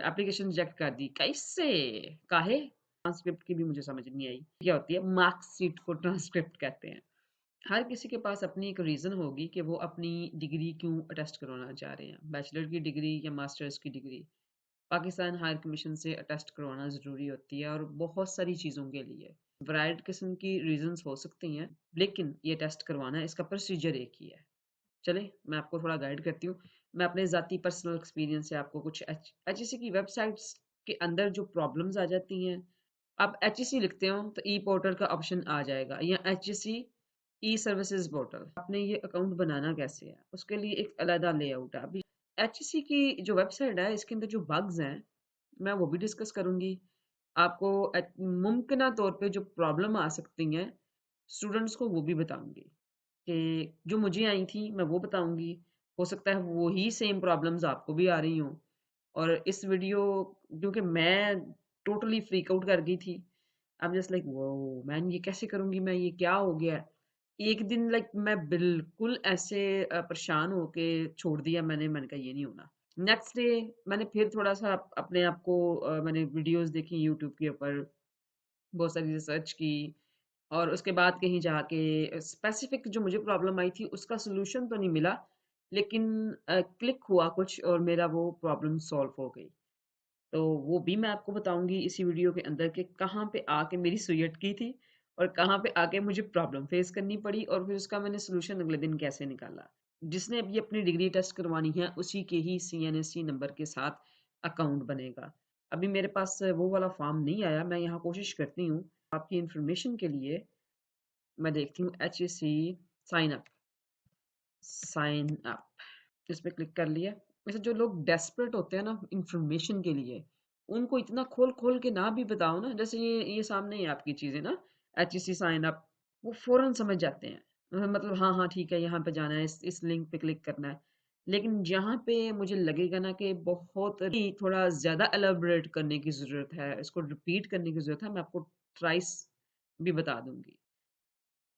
Application reject कर दी। कैसे? काहे? ट्रांसक्रिप्ट की भी मुझे समझ नहीं आई। क्या होती है? मार्कशीट को ट्रांसक्रिप्ट कहते हैं। हर किसी के पास अपनी एक रीज़न होगी कि वो अपनी डिग्री क्यों अटेस्ट करवाना चाह रहे हैं। बैचलर की डिग्री या मास्टर्स की डिग्री। पाकिस्तान हायर कमीशन से अटेस्ट करवाना ज़रूरी होती है और बहुत सारी चीज़ों के लिए। वैरायटी किस्म की रीज़न्स हो सकती हैं, लेकिन ये टेस्ट करवाना है, इसका प्रोसीजर एक ही है। चलें, मैं आपको थोड़ा गाइड करती हूँ। मैं अपने ज़ाती पर्सनल एक्सपीरियंस से आपको कुछ एचईसी की वेबसाइट्स के अंदर जो प्रॉब्लम्स आ जाती हैं, आप एचईसी लिखते हो तो ई पोर्टल का ऑप्शन आ जाएगा या एचईसी ई सर्विसेज पोर्टल। आपने ये अकाउंट बनाना कैसे है, उसके लिए एक अलग लेआउट है। अभी एचईसी की जो वेबसाइट है, इसके अंदर जो बग्स हैं, मैं वो भी डिस्कस करूंगी। आपको मुमकिन तौर पे जो प्रॉब्लम आ सकती हैं स्टूडेंट्स को, वो भी बताऊंगी। कि जो मुझे आई थी मैं वो बताऊंगी। हो सकता है वही सेम प्रॉब्लम्स आपको भी आ रही हों। और इस वीडियो, क्योंकि मैं टोटली फ्रीक आउट कर गई थी। आई एम जस्ट लाइक वो मैन, ये कैसे करूंगी मैं, ये क्या हो गया है? एक दिन लाइक मैं बिल्कुल ऐसे परेशान होके छोड़ दिया। मैंने कहा ये नहीं होना। नेक्स्ट डे मैंने फिर थोड़ा सा अपने आप को मैंने वीडियोस देखी यूट्यूब के ऊपर, बहुत सारी रिसर्च की, और उसके बाद कहीं जाके स्पेसिफिक जो मुझे प्रॉब्लम आई थी उसका सॉल्यूशन तो नहीं मिला, लेकिन क्लिक हुआ कुछ और मेरा वो प्रॉब्लम सॉल्व हो गई। तो वो भी मैं आपको बताऊंगी इसी वीडियो के अंदर कि कहाँ पे आके मेरी सुई अटकी थी और कहाँ पे आके मुझे प्रॉब्लम फेस करनी पड़ी, और फिर उसका मैंने सोल्यूशन अगले दिन कैसे निकाला। जिसने अभी अपनी डिग्री टेस्ट करवानी है उसी के ही सीएनएससी नंबर के साथ अकाउंट बनेगा। अभी मेरे पास वो वाला फॉर्म नहीं आया, मैं यहाँ कोशिश करती हूँ आपकी इंफॉर्मेशन के लिए। मैं देखती हूँ H A C sign up, sign up, इस पे क्लिक कर लिया। वैसे जो लोग डेस्परेट होते हैं ना इंफॉर्मेशन के लिए, उनको इतना खोल खोल के ना भी बताओ ना, जैसे ये सामने ही आपकी चीज़ें ना, एच सी साइन अप, वो फौरन समझ जाते हैं। मतलब हाँ हाँ ठीक है, यहाँ पे जाना है, इस लिंक पे क्लिक करना है। लेकिन जहाँ पे मुझे लगेगा ना कि बहुत ही थोड़ा ज़्यादा एलाबोरेट करने की ज़रूरत है, इसको रिपीट करने की ज़रूरत है, मैं आपको ट्राइस भी बता दूंगी।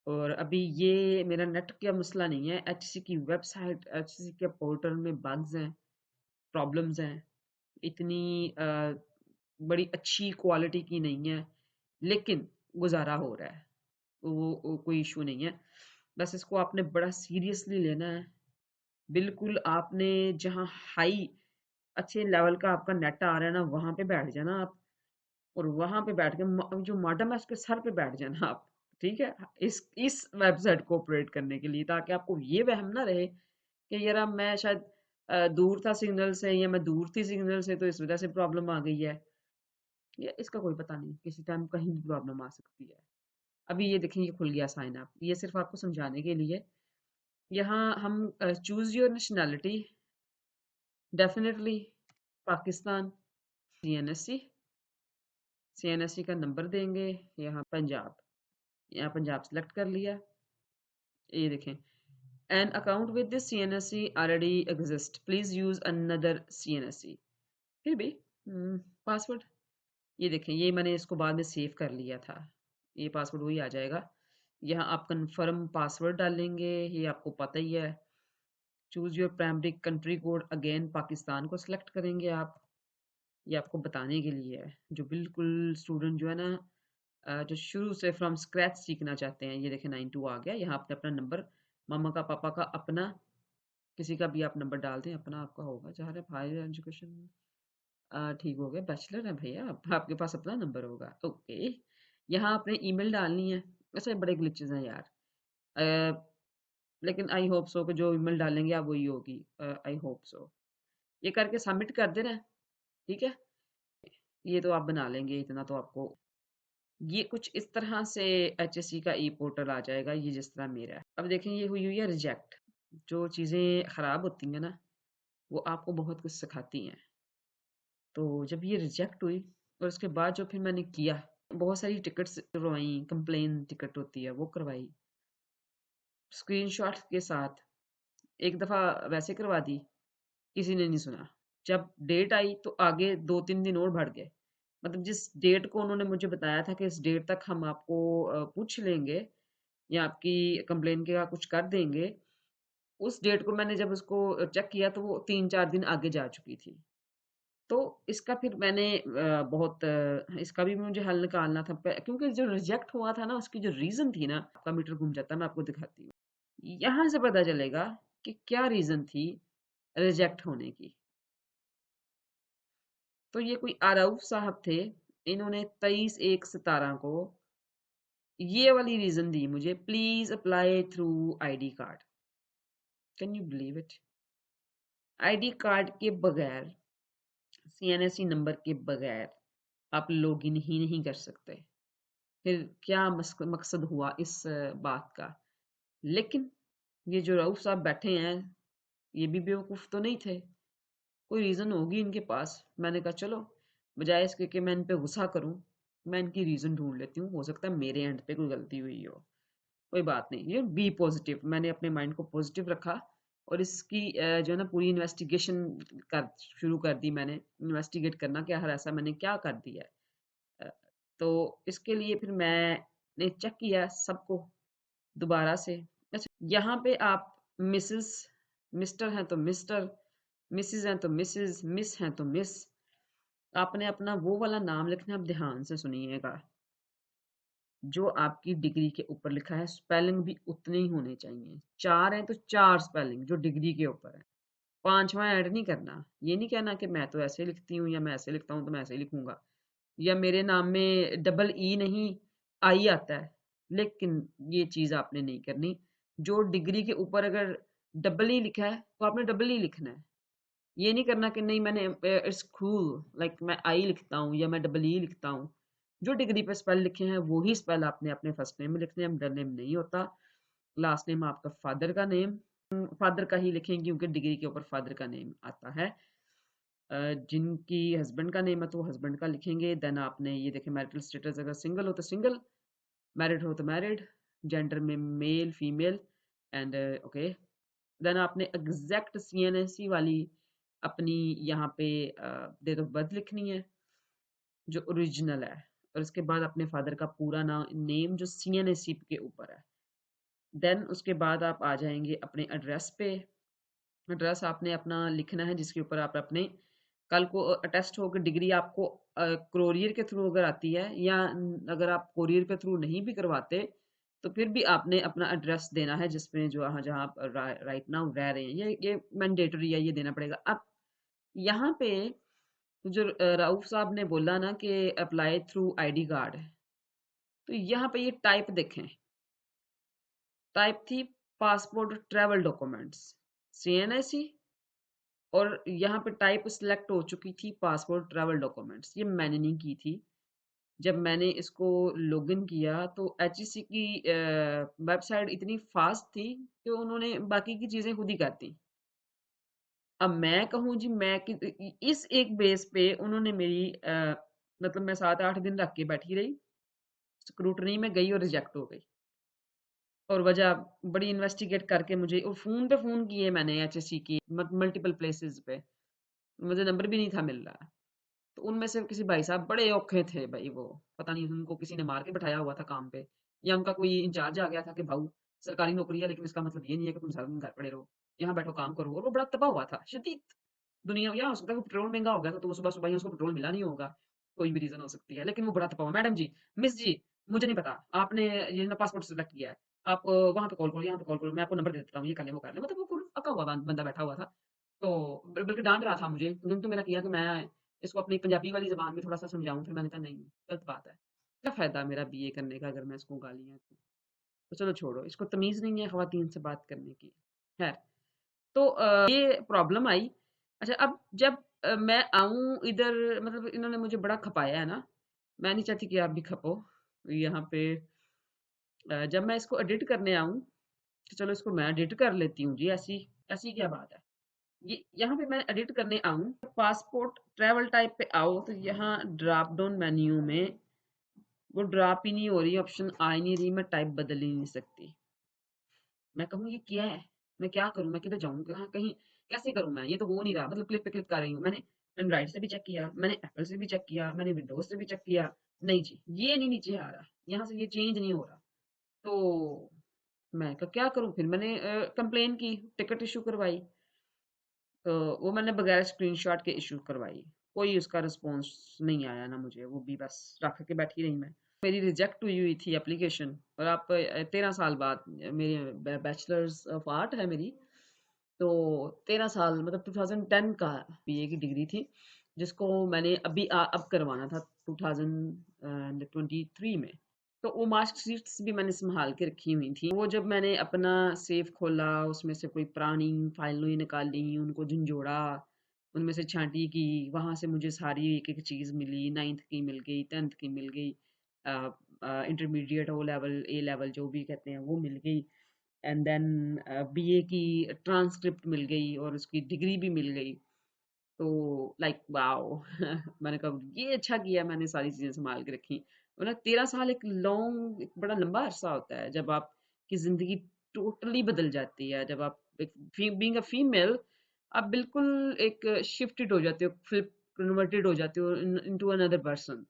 और अभी ये मेरा नेट का मसला नहीं है, एचसी की वेबसाइट, एचसी के पोर्टल में बग्स हैं, प्रॉब्लम्स हैं। इतनी बड़ी अच्छी क्वालिटी की नहीं है, लेकिन गुजारा हो रहा है। वो कोई इशू नहीं है। बस इसको आपने बड़ा सीरियसली लेना है। बिल्कुल आपने जहाँ हाई अच्छे लेवल का आपका नेट आ रहा है ना, वहां पे बैठ जाना आप, और वहां पे बैठ के जो मॉडेम है उसके सर पे बैठ जाना आप। ठीक है, इस वेबसाइट को ऑपरेट करने के लिए, ताकि आपको ये वहम ना रहे कि यार अब मैं शायद दूर था सिग्नल से, या मैं दूर थी सिग्नल से तो इस वजह से प्रॉब्लम आ गई है। ये इसका कोई पता नहीं, किसी टाइम कहीं भी प्रॉब्लम आ सकती है। अभी ये देखें, ये खुल गया साइन अप, ये सिर्फ आपको समझाने के लिए। यहाँ हम choose your nationality, definitely Pakistan, CNSC, CNSC का नंबर देंगे, यहाँ पंजाब, यहाँ पंजाब सेलेक्ट कर लिया। ये देखें, an account with this CNSC already exist, please use another CNSC. फिर भी पासवर्ड, ये देखें, ये मैंने इसको बाद में सेव कर लिया था, ये पासवर्ड वही आ जाएगा। यहाँ आप कंफर्म पासवर्ड डालेंगे, ये आपको पता ही है। Choose your primary country code, again Pakistan को सिलेक्ट करेंगे आप। ये आपको बताने के लिए है, जो बिल्कुल स्टूडेंट जो है ना, जो शुरू से फ्रॉम स्क्रैच सीखना चाहते हैं। ये देखें 92 आ गया। यहाँ आपने अपना नंबर, मामा का, पापा का, अपना, किसी का भी आप नंबर डाल दें, अपना आपका होगा। चाह रहे हायर एजुकेशन, ठीक हो गया, बैचलर है भैया, आपके पास अपना नंबर होगा। ओके, यहाँ आपने ईमेल डालनी है। ऐसे बड़े ग्लिचेस हैं यार, अ, लेकिन आई होप सो कि जो ईमेल डालेंगे आप वही होगी। I hope so. ये करके सबमिट कर देना है। ठीक है, ये तो आप बना लेंगे, इतना तो आपको। ये कुछ इस तरह से एचएससी का ई पोर्टल आ जाएगा, ये जिस तरह मेरा है। अब देखें, ये हुई हुई है रिजेक्ट। जो चीज़ें ख़राब होती हैं ना, वो आपको बहुत कुछ सिखाती हैं। तो जब ये रिजेक्ट हुई और उसके बाद जो फिर मैंने किया, बहुत सारी टिकट्स करवाई, कंप्लेन टिकट होती है वो करवाई स्क्रीनशॉट के साथ। एक दफ़ा वैसे करवा दी, किसी ने नहीं सुना। जब डेट आई तो आगे 2-3 दिन और बढ़ गए। मतलब जिस डेट को उन्होंने मुझे बताया था कि इस डेट तक हम आपको पूछ लेंगे या आपकी कंप्लेन का कुछ कर देंगे, उस डेट को मैंने जब उसको चेक किया तो वो 3-4 दिन आगे जा चुकी थी। तो इसका फिर मैंने इसका भी मुझे हल निकालना था, क्योंकि जो रिजेक्ट हुआ था ना उसकी जो रीजन थी ना, आपका मीटर घूम जाता है, मैं आपको दिखाती हूँ। यहाँ से पता चलेगा कि क्या रीजन थी रिजेक्ट होने की। तो ये कोई आरऊफ साहब थे, इन्होंने 23/1/17 को ये वाली रीजन दी मुझे, please apply through ID card. Can you believe it? ID card के बगैर, सीएनएससी नंबर के बगैर आप लॉगिन ही नहीं कर सकते। फिर क्या मकसद हुआ इस बात का? लेकिन ये जो रऊफ साहब बैठे हैं, ये भी बेवकूफ़ तो नहीं थे, कोई रीज़न होगी इनके पास। मैंने कहा चलो, बजाय इसके कि मैं इन पे गुस्सा करूं, मैं इनकी रीज़न ढूंढ लेती हूँ, हो सकता है मेरे एंड पे कोई गलती हुई हो। कोई बात नहीं, ये बी पॉजिटिव, मैंने अपने माइंड को पॉजिटिव रखा और इसकी जो है ना पूरी इन्वेस्टिगेशन कर शुरू कर दी। मैंने इन्वेस्टिगेट करना कि हर ऐसा मैंने क्या कर दिया है। तो इसके लिए फिर मैंने चेक किया सबको दोबारा से। अच्छा, यहाँ पे आप मिसेस, मिस्टर हैं तो मिस्टर, मिसेस हैं तो मिसेस, मिस हैं तो मिस, आपने अपना वो वाला नाम लिखना है। आप ध्यान से सुनिएगा, जो आपकी डिग्री के ऊपर लिखा है स्पेलिंग भी उतने ही होने चाहिए। 4 हैं तो 4 स्पेलिंग जो डिग्री के ऊपर है, पांचवा ऐड नहीं करना। ये नहीं कहना कि मैं तो ऐसे लिखती हूँ या मैं ऐसे लिखता हूँ तो मैं ऐसे ही लिखूंगा, या मेरे नाम में डबल ई नहीं आई आता है, लेकिन ये चीज आपने नहीं करनी। जो डिग्री के ऊपर अगर डबल ई लिखा है तो आपने डबल ई लिखना है। ये नहीं करना कि नहीं मैंने इट्स कूल लाइक मैं आई लिखता हूँ या मैं डबल ई लिखता हूँ। जो डिग्री पे स्पेल लिखे हैं वो ही स्पेल आपने अपने फर्स्ट नेम में लिखने हैं, मिडल नेम नहीं होता। लास्ट नेम आपका फादर का नेम, फादर का ही लिखेंगे क्योंकि डिग्री के ऊपर फादर का नेम आता है। जिनकी हस्बैंड का नेम है तो हस्बैंड का लिखेंगे। देन आपने ये देखें मैरिटल स्टेटस, अगर सिंगल हो तो सिंगल, मैरिड हो तो मैरिड, जेंडर में male female and okay. Then आपने एग्जैक्ट सीएनएससी वाली अपनी यहाँ पे डेट ऑफ बर्थ लिखनी है जो ओरिजिनल है, और उसके बाद अपने फादर का पूरा नाम नेम जो सीएनएससी के ऊपर है। देन उसके बाद आप आ जाएंगे अपने एड्रेस पे। एड्रेस आपने अपना लिखना है जिसके ऊपर आप अपने कल को अटेस्ट होकर डिग्री आपको कोरियर के थ्रू अगर आती है, या अगर आप कोरियर के थ्रू नहीं भी करवाते तो फिर भी आपने अपना एड्रेस देना है जिसमें जो जहाँ आप राइट नाउ रह रहे हैं, ये मैंडेटरी है, ये देना पड़ेगा। अब यहाँ पे जो राउफ साहब ने बोला ना कि अप्लाई थ्रू आईडी कार्ड, तो यहाँ पे ये टाइप देखें, टाइप थी पासपोर्ट ट्रैवल डॉक्यूमेंट्स सीएनआईसी, और यहाँ पे टाइप सिलेक्ट हो चुकी थी पासपोर्ट ट्रैवल डॉक्यूमेंट्स। ये मैंने नहीं की थी। जब मैंने इसको लॉगिन किया तो एचईसी की वेबसाइट इतनी फास्ट थी कि उन्होंने बाकी की चीज़ें खुद ही कर दी। अब मैं कहूँ जी, मैं इस एक बेस पे उन्होंने मेरी मतलब मैं 7-8 दिन रख के बैठी रही, स्क्रूटनी में गई और रिजेक्ट हो गई। और वजह बड़ी इन्वेस्टिगेट करके मुझे, और फ़ोन पे फ़ोन किए मैंने एचएससी की मल्टीपल प्लेसेस पे, मुझे नंबर भी नहीं था मिल रहा। तो उनमें से किसी भाई साहब बड़े औखे थे भाई, वो पता नहीं उनको किसी ने मार के बैठाया हुआ था काम पे, या उनका कोई इंचार्ज आ गया था कि भाऊ सरकारी नौकरी है लेकिन इसका मतलब ये नहीं है कि तुम सारा दिन घर पड़े रहो, यहाँ बैठो काम करो। और वो बड़ा तबाह हुआ था शदीद। दुनिया, या हो सकता है कि पेट्रोल महंगा हो गया था तो वो सुबह सुबह ही उसको पेट्रोल मिला नहीं होगा, कोई भी रीजन हो सकती है, लेकिन वो बड़ा तबाह हुआ। मैडम जी, मिस जी, मुझे नहीं पता आपने ये ना पासपोर्ट सेलेक्ट किया है, आप वहां पे कॉल करो, यहाँ पे कॉल करो, मैं आपको नंबर दे देता हूँ, ये कर ले वो कर ले। मतलब वो फुल अका हुआ बंदा बैठा हुआ था। तो बल्कि डांट रहा था मुझे, उन्होंने तो मेरा किया कि मैं इसको अपनी पंजाबी वाली ज़बान में थोड़ा-सा समझाऊँ, फिर मैंने कहा नहीं, गलत बात है। क्या फ़ायदा मेरा बीए करने का अगर मैं इसको गालियाँ दूँ? तो चलो छोड़ो, इसको तमीज़ नहीं है ख़वातीन से बात करने की। ख़ैर, तो ये प्रॉब्लम आई। अच्छा, अब जब मैं आऊँ इधर, मतलब इन्होंने मुझे बड़ा खपाया है ना, मैं नहीं चाहती कि आप भी खपो। यहाँ पे जब मैं इसको एडिट करने आऊँ, तो चलो इसको मैं एडिट कर लेती हूँ जी, ऐसी ऐसी क्या बात है। ये यहाँ पे मैं एडिट करने आऊँ, पासपोर्ट ट्रैवल टाइप पे आओ, तो यहाँ ड्रॉप डाउन मेन्यू में वो ड्रॉप ही नहीं हो रही, ऑप्शन आ ही नहीं रही, मैं टाइप बदल ही नहीं सकती। मैं कहूँ ये क्या है, मैं क्या करूँ, मैं किधर जाऊँ, कहाँ कहीं कैसे करूँ मैं, ये तो हो नहीं रहा। मतलब क्लिक पे क्लिक कर रही हूँ, मैंने एंड्रॉइड से भी चेक किया, मैंने एप्पल से भी चेक किया, मैंने विंडोज से भी चेक किया, नहीं जी ये नहीं नीचे आ रहा, यहाँ से ये चेंज नहीं हो रहा। तो मैं कहा क्या करूँ, फिर मैंने कंप्लेन की, टिकट इशू करवाई। तो वो मैंने बगैर स्क्रीनशॉट के इशू करवाई। कोई उसका रिस्पॉन्स नहीं आया ना मुझे, वो भी बस रख के बैठी रही मैं। मेरी रिजेक्ट हुई हुई थी एप्लीकेशन, और आप 13 साल बाद मेरी बैचलर्स ऑफ आर्ट है मेरी, तो 13 साल मतलब 2010 का बीए की डिग्री थी, जिसको मैंने अब करवाना था 2023 में। तो वो मार्कशीट्स भी मैंने संभाल के रखी हुई थी। वो जब मैंने अपना सेफ खोला, उसमें से कोई पुरानी फाइलें निकाली, उनको झंझोड़ा, उनमें से छांटी की, वहां से मुझे सारी एक एक चीज मिली। 9th की मिल गई, 10th की मिल गई, इंटरमीडिएट ओ लेवल, ए लेवल जो भी कहते हैं वो मिल गई, एंड देन बीए की ट्रांसक्रिप्ट मिल गई और उसकी डिग्री भी मिल गई। तो लाइक वाओ मैंने कहा ये अच्छा किया, मैंने सारी चीजें संभाल के रखी। वरना 13 साल एक लॉन्ग, एक बड़ा लंबा अरसा होता है, जब आपकी जिंदगी टोटली बदल जाती है। जब आप एक बीइंग अ फीमेल, आप बिल्कुल एक शिफ्टेड हो जाते हो, फ्लिप कन्वर्टेड हो जाते हो इनटू अनदर पर्सन।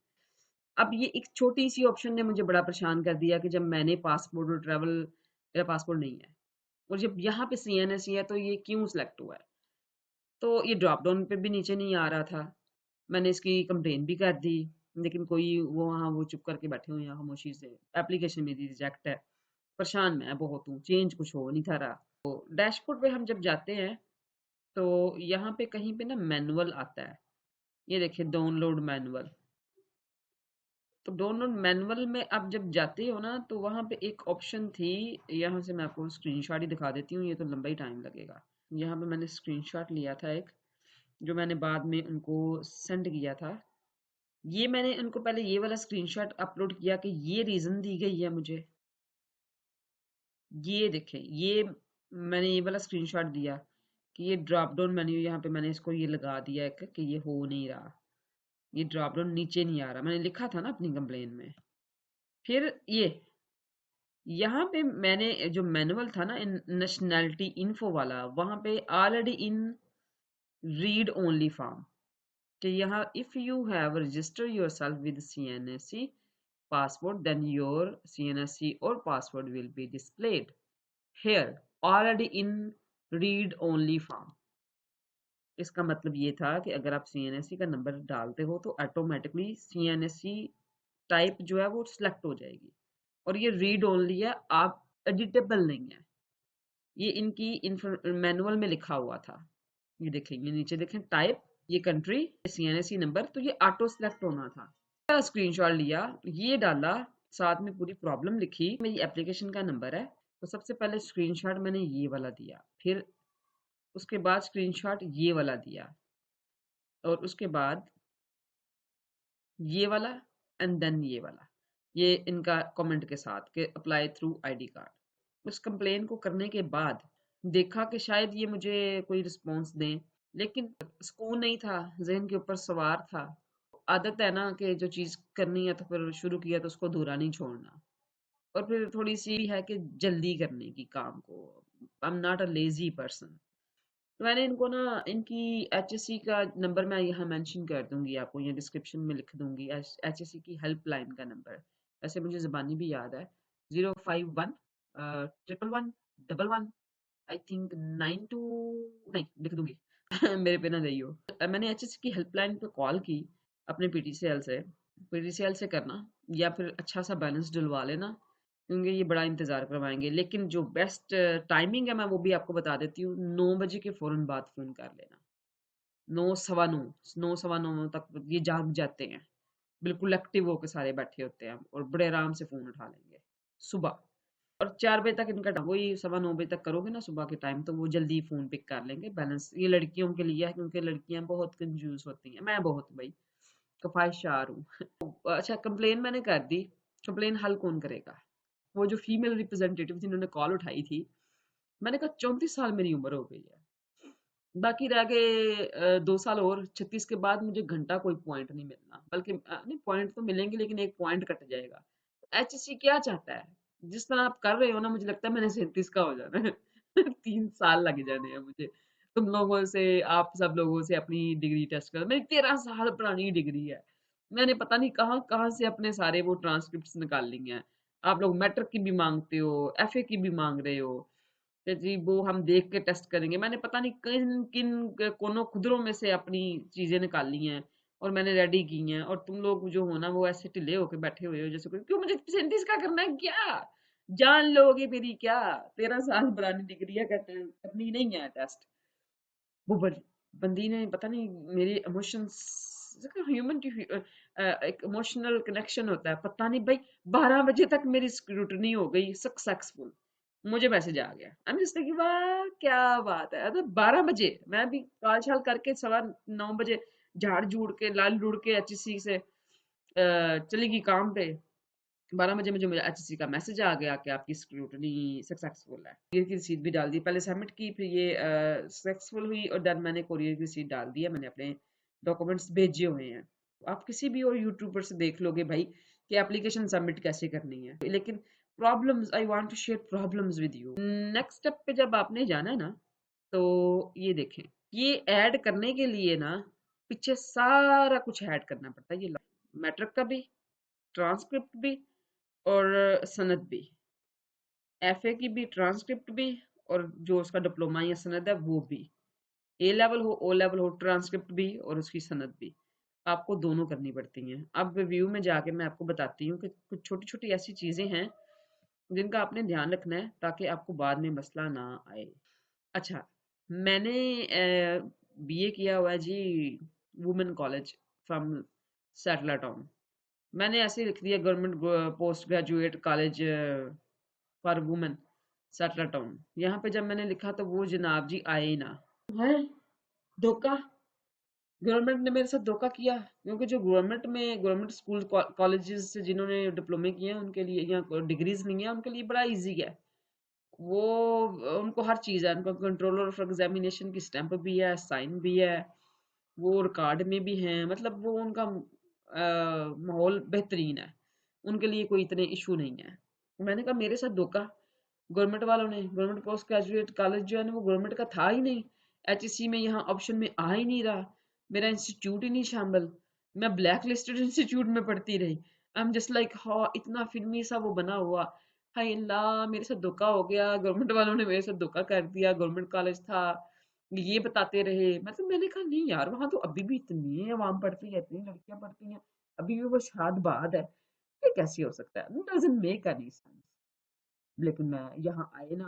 अब ये एक छोटी सी ऑप्शन ने मुझे बड़ा परेशान कर दिया कि जब मैंने पासपोर्ट और ट्रैवल, मेरा पासपोर्ट नहीं है, और जब यहाँ पे सीएनएसई है तो ये क्यों सिलेक्ट हुआ है। तो ये ड्रॉप डाउन पे भी नीचे नहीं आ रहा था। मैंने इसकी कंप्लेन भी कर दी, लेकिन कोई वो वहाँ वो चुप करके बैठे हुए हैं खामोशी से। एप्लीकेशन मेरी रिजेक्ट है। परेशान मैं बहुत हूँ, चेंज कुछ हो नहीं था रहा। तो डैशबोर्ड पे हम जब जाते हैं, तो यहाँ पे कहीं पे ना मैनुअल आता है। ये देखिए, डाउनलोड मैनुअल। तो डाउनलोड मैनुअल में आप जब जाते हो ना, तो वहाँ पे एक ऑप्शन थी। यहाँ से मैं आपको स्क्रीनशॉट ही दिखा देती हूँ, ये तो लंबा ही टाइम लगेगा। यहाँ पे मैंने स्क्रीनशॉट लिया था एक, जो मैंने बाद में उनको सेंड किया था। ये मैंने उनको पहले ये वाला स्क्रीनशॉट अपलोड किया कि ये रीज़न दी गई है मुझे। ये देखें, ये मैंने ये वाला स्क्रीनशॉट दिया कि ये ड्रॉप डाउन मेन्यू, यहाँ पे मैंने इसको ये लगा दिया एक कि ये हो नहीं रहा, ये ड्रॉप डाउन नीचे नहीं आ रहा। मैंने लिखा था ना अपनी कंप्लेन में। फिर ये यहाँ पे मैंने जो मैनुअल था ना, इन नेशनैलिटी इन्फो वाला, वहाँ पे already in read only form कि यहाँ if you have register yourself with CNSC passport, then your CNSC or password will be displayed here already in read only form। इसका मतलब ये था कि अगर आप CNSC का नंबर डालते हो तो ऑटोमेटिकली CNSC टाइप जो है वो सिलेक्ट हो जाएगी, और ये रीड ओनली है, आप एडिटेबल नहीं है। ये इनकी मैनुअल में लिखा हुआ था। ये देखेंगे नीचे, देखें टाइप, ये कंट्री, CNSC नंबर, तो ये ऑटो सिलेक्ट होना था। स्क्रीनशॉट लिया, ये डाला, साथ में पूरी प्रॉब्लम लिखी, मेरी एप्लीकेशन का नंबर है। तो सबसे पहले स्क्रीनशॉट मैंने ये वाला दिया, फिर उसके बाद स्क्रीनशॉट ये वाला दिया, और उसके बाद ये वाला, एंड देन ये वाला, ये इनका कमेंट के साथ कि अप्लाई थ्रू आईडी कार्ड। उस कंप्लेन को करने के बाद देखा कि शायद ये मुझे कोई रिस्पॉन्स दें, लेकिन सुकून नहीं था, जहन के ऊपर सवार था। आदत है ना कि जो चीज़ करनी है तो फिर शुरू किया तो उसको अधूरा नहीं छोड़ना। और फिर थोड़ी सी भी है कि जल्दी करने की काम को। I am not a lazy person. तो मैंने इनको ना, इनकी एचएससी का नंबर मैं यहाँ मेंशन कर दूंगी आपको, या डिस्क्रिप्शन में लिख दूंगी, एचएससी की हेल्पलाइन का नंबर। ऐसे मुझे ज़बानी भी याद है, 051 111 आई थिंक 92, नहीं लिख दूंगी मेरे पे ना जाइयो। मैंने एचएससी की हेल्पलाइन पे कॉल की अपने पीटीसीएल से। पीटीसीएल से करना, या फिर अच्छा सा बैलेंस डलवा लेना, क्योंकि ये बड़ा इंतज़ार करवाएंगे। लेकिन जो बेस्ट टाइमिंग है मैं वो भी आपको बता देती हूँ, 9 बजे के फ़ौरन बाद फ़ोन कर लेना। 9 सवा 9, 9 सवा 9 तक ये जाग जाते हैं, बिल्कुल एक्टिव होकर सारे बैठे होते हैं, और बड़े आराम से फ़ोन उठा लेंगे सुबह। और 4 बजे तक इनका वही 9:15 तक करोगे ना सुबह के टाइम, तो वो जल्दी फ़ोन पिक कर लेंगे। बैलेंस ये लड़कियों के लिए है, क्योंकि लड़कियां बहुत कंजूस होती हैं, मैं बहुत भाई ख्वाहिशार हूँ अच्छा, कंप्लेन मैंने कर दी, कंप्लेन हल कौन करेगा। वो जो फीमेल रिप्रेजेंटेटिव जिन्होंने कॉल उठाई थी, मैंने कहा 34 साल मेरी उम्र हो गई है, बाकी रह गए 2 साल और, 36 के बाद मुझे घंटा कोई पॉइंट नहीं मिलना, बल्कि नहीं पॉइंट तो मिलेंगे लेकिन एक पॉइंट कट जाएगा। एचएससी क्या चाहता है, जिस तरह आप कर रहे हो ना, मुझे लगता है मैंने 37 का हो जाना है 3 साल लग जाने हैं मुझे तुम लोगों से, आप सब लोगों से अपनी डिग्री टेस्ट कर। मेरी 13 साल पुरानी डिग्री है, मैंने पता नहीं कहाँ कहाँ से अपने सारे वो ट्रांसक्रिप्ट्स निकाल ली हैं। आप लोग मैट्रिक की भी मांगते हो, एफए की भी मांग रहे हो, तो जी वो हम देख के टेस्ट करेंगे। मैंने पता नहीं किन किन कोनों खुदरों में से अपनी चीजें निकाली हैं, और मैंने रेडी की हैं, और तुम लोग जो हो ना वो ऐसे ढिले होके बैठे हुए हो जैसे कोई, क्यों मुझे परसेंटेज का करना है क्या? जान लोगे मेरी क्या? 13 साल पुरानी डिग्री है, कहते हैं करनी नहीं है टेस्ट। वो बंदी ने पता नहीं मेरे इमोशंस, ह्यूमन टू एक इमोशनल कनेक्शन होता है, पता नहीं भाई। 12 बजे तक मेरी स्क्रूटनी हो गई सक्सेसफुल, मुझे मैसेज आ गया, आई एम जस्ट लाइक वाह क्या बात है। तो 12 बजे मैं भी काल छाल करके 9:15 झाड़ झूड़ के लाल लुड़ के एचएससी से चली गई काम पे। 12 बजे मुझे मुझे एचएससी का मैसेज आ गया कि आपकी स्क्रूटनी सक्सेसफुल है। कुरियर की रसीद भी डाल दी, पहले सबमिट की, फिर ये सक्सेसफुल हुई, और देन मैंने कुरियर की रसीद डाल दी है, मैंने अपने डॉक्यूमेंट्स भेजे हुए हैं। आप किसी भी और यूट्यूबर से देख लोगे भाई कि एप्लीकेशन सबमिट कैसे करनी है। लेकिन problems, I want to share problems with you. Next step पे जब आपने जाना है ना, तो ये देखें, ये ऐड करने के लिए ना पीछे सारा कुछ ऐड करना पड़ता है। ये मैट्रिक का भी, ट्रांसक्रिप्ट भी, और सनद भी, एफए की भी, ट्रांसक्रिप्ट भी, और जो उसका डिप्लोमा या सनद है वो भी। ए लेवल हो, ओ लेवल हो, ट्रांसक्रिप्ट भी और उसकी सनद भी आपको दोनों करनी पड़ती हैं। अब रिव्यू में जाके मैं आपको बताती हूँ कि कुछ छोटी छोटी ऐसी चीज़ें हैं जिनका आपने ध्यान रखना है ताकि आपको बाद में मसला ना आए। अच्छा, मैंने बीए किया हुआ है जी, women college from satellite town. मैंने ऐसे ही लिख दिया government post graduate college for women satellite town. यहाँ पे जब मैंने लिखा तो वो जनाब जी आए ही ना। है धोखा, गवर्नमेंट ने मेरे साथ धोखा किया, क्योंकि जो गवर्नमेंट स्कूल कॉलेजेस से जिन्होंने डिप्लोमे किए हैं उनके लिए या डिग्रीज नहीं है उनके लिए बड़ा इजी है। वो उनको हर चीज़ है, उनको कंट्रोलर ऑफ एग्जामिनेशन की स्टैंप भी है, साइन भी है, वो रिकॉर्ड में भी हैं, मतलब वो उनका माहौल बेहतरीन है, उनके लिए कोई इतने इशू नहीं है। मैंने कहा मेरे साथ धोखा, गवर्नमेंट वालों ने, गवर्नमेंट पोस्ट ग्रेजुएट कॉलेज जो है ना वो गवर्नमेंट का था ही नहीं, एचएससी में यहाँ ऑप्शन में आ ही नहीं रहा, मेरा इंस्टीट्यूट ही नहीं शामिल, मैं ब्लैक लिस्टेड इंस्टीट्यूट में पढ़ती रही। आई एम जस्ट लाइक हाँ, इतना फिल्मी सा वो बना हुआ। हाय अल्लाह, मेरे साथ धोखा हो गया, गवर्नमेंट वालों ने मेरे साथ धोखा कर दिया, गवर्नमेंट कॉलेज था, ये बताते रहे। मतलब मैंने कहा नहीं यार, वहां तो अभी भी इतनी आवाम पढ़ती है, इतनी लड़कियां पढ़ती हैं, अभी भी वो शाद बाद है, ये कैसे हो सकता है? Doesn't make any sense. लेकिन मैं यहाँ आए ना,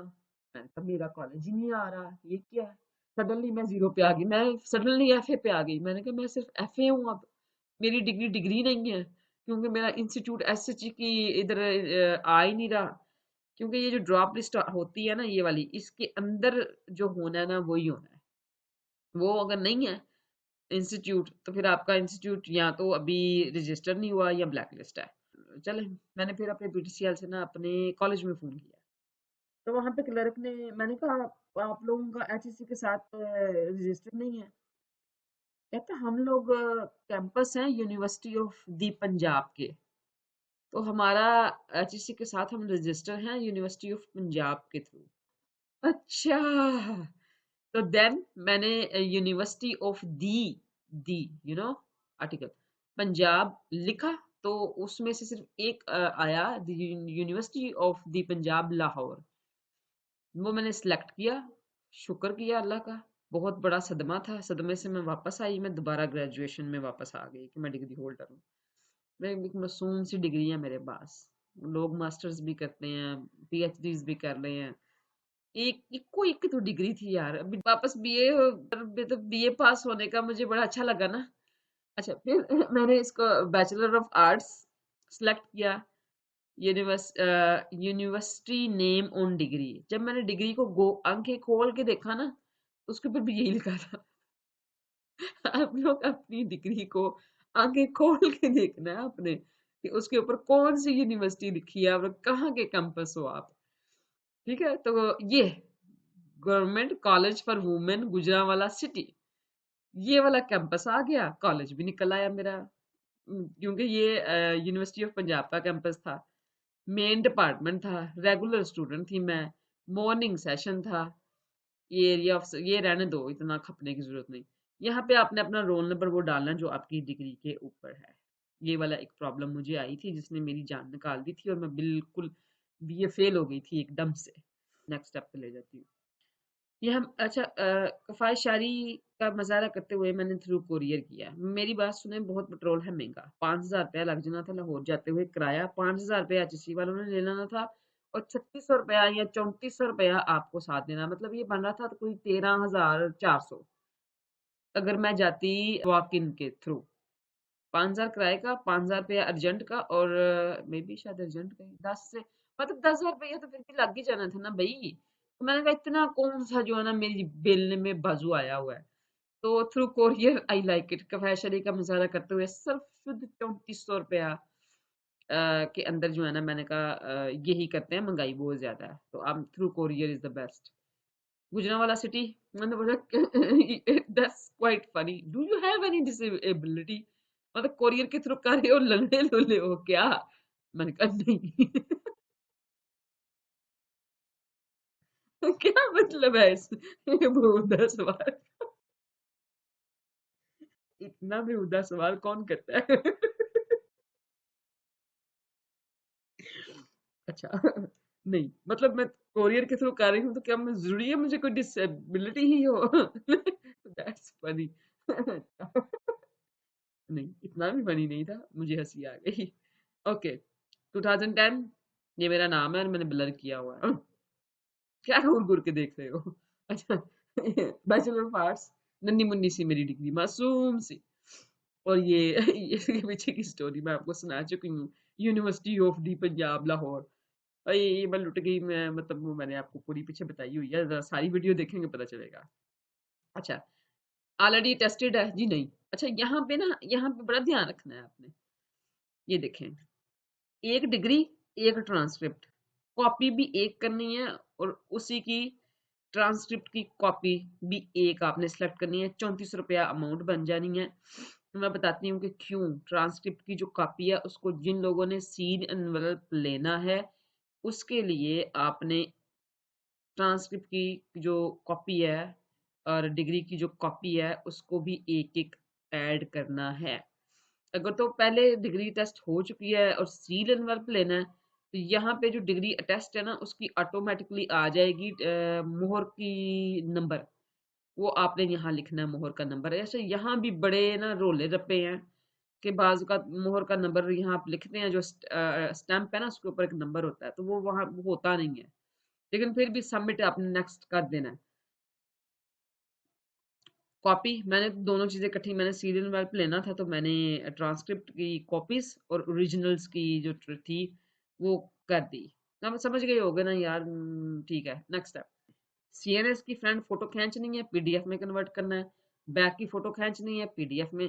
मैंने कहा मेरा कॉलेज ही नहीं आ रहा, ये क्या है? सडनली मैं जीरो पे आ गई, मैं सडनली एफए पे आ गई। मैंने कहा मैं सिर्फ एफए हूँ अब, मेरी डिग्री डिग्री नहीं है, क्योंकि मेरा इंस्टीट्यूट एसएचजी की इधर आ ही नहीं रहा। क्योंकि ये जो ड्रॉप लिस्ट होती है ना ये वाली, इसके अंदर जो होना है ना वही होना है, वो अगर नहीं है इंस्टीट्यूट तो फिर आपका इंस्टीट्यूट या तो अभी रजिस्टर नहीं हुआ या ब्लैक लिस्ट है। चले, मैंने फिर अपने बीटीसीएल से ना अपने कॉलेज में फ़ोन किया, तो वहाँ पे क्लर्क ने, मैंने कहा आप लोगों का एचएससी के साथ रजिस्टर नहीं है? कहता हम लोग कैंपस हैं यूनिवर्सिटी ऑफ दी पंजाब के, तो हमारा एचएससी के साथ हम रजिस्टर हैं यूनिवर्सिटी ऑफ पंजाब के थ्रू। अच्छा, तो देन मैंने university of the no article Punjab लिखा, तो उसमें से सिर्फ एक आया, university of the Punjab Lahore, वो मैंने सिलेक्ट किया। शुक्र किया अल्लाह का, बहुत बड़ा सदमा था, सदमे से मैं वापस आई, मैं दोबारा ग्रेजुएशन में वापस आ गई कि मैं डिग्री होल्डर हूँ। मैं एक मासूम सी डिग्री है मेरे पास, लोग मास्टर्स भी करते हैं, पीएचडीज भी कर रहे हैं, एक इक्को एक तो डिग्री थी यार। अभी वापस बीए, तो बीए पास होने का मुझे बड़ा अच्छा लगा ना। अच्छा, फिर मैंने इसको बैचलर ऑफ आर्ट्स सेलेक्ट किया, यूनिवर्सिटी नेम ऑन डिग्री। जब मैंने डिग्री को गो आंखें खोल के देखा ना, उसके ऊपर भी यही लिखा था। आप लोग अपनी डिग्री को आंखें खोल के देखना है आपने कि उसके ऊपर कौन सी यूनिवर्सिटी लिखी है और कहाँ के कैंपस हो आप। ठीक है, तो ये government college for women Gujranwala city, ये वाला कैंपस आ गया, कॉलेज भी निकल आया मेरा। क्योंकि ये यूनिवर्सिटी ऑफ पंजाब का कैंपस था, मेन डिपार्टमेंट था, रेगुलर स्टूडेंट थी मैं, मॉर्निंग सेशन था। ये एरिया ऑफ ये रहने दो, इतना खपने की जरूरत नहीं। यहाँ पे आपने अपना रोल नंबर वो डालना जो आपकी डिग्री के ऊपर है। ये वाला एक प्रॉब्लम मुझे आई थी जिसने मेरी जान निकाल दी थी, और मैं बिल्कुल बीए फेल हो गई थी एकदम से। नेक्स्ट स्टेप पे ले जाती हूँ। ये हम अच्छा कफायत शारी का मजारा करते हुए मैंने थ्रू कोरियर किया। मेरी बात सुने, बहुत पेट्रोल है महंगा, 5,000 रुपया लग जाना था लाहौर जाते हुए किराया, 5,000 रुपया एचएससी वालों ने ले लेना था और 3600 रुपया या 3400 रुपया आपको साथ देना, मतलब ये बन रहा था तो कोई 13,400 अगर मैं जाती वॉक इन के थ्रू। 5,000 किराए का, 5,000 रुपया अर्जेंट का और मे बी शायद अर्जेंट का 10 से मतलब 10,000 रुपया तो फिर भी लग ही जाना था ना भाई। तो मैंने कहा इतना कौन सा जो है ना मेरी बेलने में बाजू आया हुआ है। तो through courier I like it, कफायशरी का मुजाहरा करते हुए सिर्फ शुद्ध 3400 रुपया के अंदर जो है ना, मैंने कहा यही करते हैं, महंगाई बहुत ज्यादा है तो अब through courier is the best. Gujranwala city, मैंने बोला that's quite funny, do you have any disability, मतलब कोरियर के थ्रू कर रहे हो, लंगड़े लुले हो क्या? मैंने कहा नहीं। क्या मतलब है इस बेहुदा सवाल, इतना बेहुदा सवाल कौन करता है? अच्छा। नहीं मतलब मैं कोरियर के थ्रू कर रही हूँ तो क्या मैं जरूरी है मुझे कोई डिसेबिलिटी ही हो? That's funny. नहीं, इतना भी फनी नहीं था, मुझे हंसी आ गई। ओके, 2010, ये मेरा नाम है और मैंने ब्लर किया हुआ है। क्या घूर घूर के देख रहे हो? अच्छा। बैचलर ऑफ आर्ट्स, नन्ही मुन्नी सी मेरी डिग्री, मासूम सी। और ये इसके पीछे की स्टोरी मैं आपको सुना चुकी हूँ। यूनिवर्सिटी ऑफ दी पंजाब लाहौर, ये मैं लुट गई, मैं मतलब वो मैंने आपको पूरी पीछे बताई हुई है, जरा सारी वीडियो देखेंगे पता चलेगा। अच्छा, ऑलरेडी टेस्टेड है जी? नहीं। अच्छा, यहाँ पे ना, यहाँ पे बड़ा ध्यान रखना है आपने। ये देखें, एक डिग्री, एक ट्रांसक्रिप्ट, कॉपी भी एक करनी है और उसी की ट्रांसक्रिप्ट की कॉपी भी एक आपने सेलेक्ट करनी है, 34 रुपया अमाउंट बन जानी है। तो मैं बताती हूँ कि क्यों। ट्रांसक्रिप्ट की जो कॉपी है उसको जिन लोगों ने सीड एनवलप लेना है उसके लिए आपने ट्रांसक्रिप्ट की जो कॉपी है और डिग्री की जो कॉपी है उसको भी एक एक ऐड करना है। अगर तो पहले डिग्री टेस्ट हो चुकी है और सील एंड वर्क लेना है तो यहाँ पे जो डिग्री टेस्ट है ना उसकी ऑटोमेटिकली आ जाएगी मोहर की नंबर, वो आपने यहाँ लिखना है मोहर का नंबर। ऐसे यहाँ भी बड़े ना रोले रप्पे हैं कि बाजू का मोहर का नंबर यहाँ आप लिखते हैं, जो स्टैंप है ना उसके ऊपर एक नंबर होता है तो वो वहाँ वो होता नहीं है, लेकिन फिर भी सबमिट आपने नेक्स्ट कर देना है। कॉपी मैंने दोनों चीज़ें इकट्ठी, मैंने सीरियल वेल्प लेना था तो मैंने ट्रांसक्रिप्ट की कॉपीज और ओरिजिनल्स की जो थी वो कर दी। अब समझ गए होगे ना यार? ठीक है, नेक्स्ट है सीएनएस की फ्रंट फोटो खींचनी है, पीडीएफ में कन्वर्ट करना है। बैक की फोटो खींचनी है, पीडीएफ में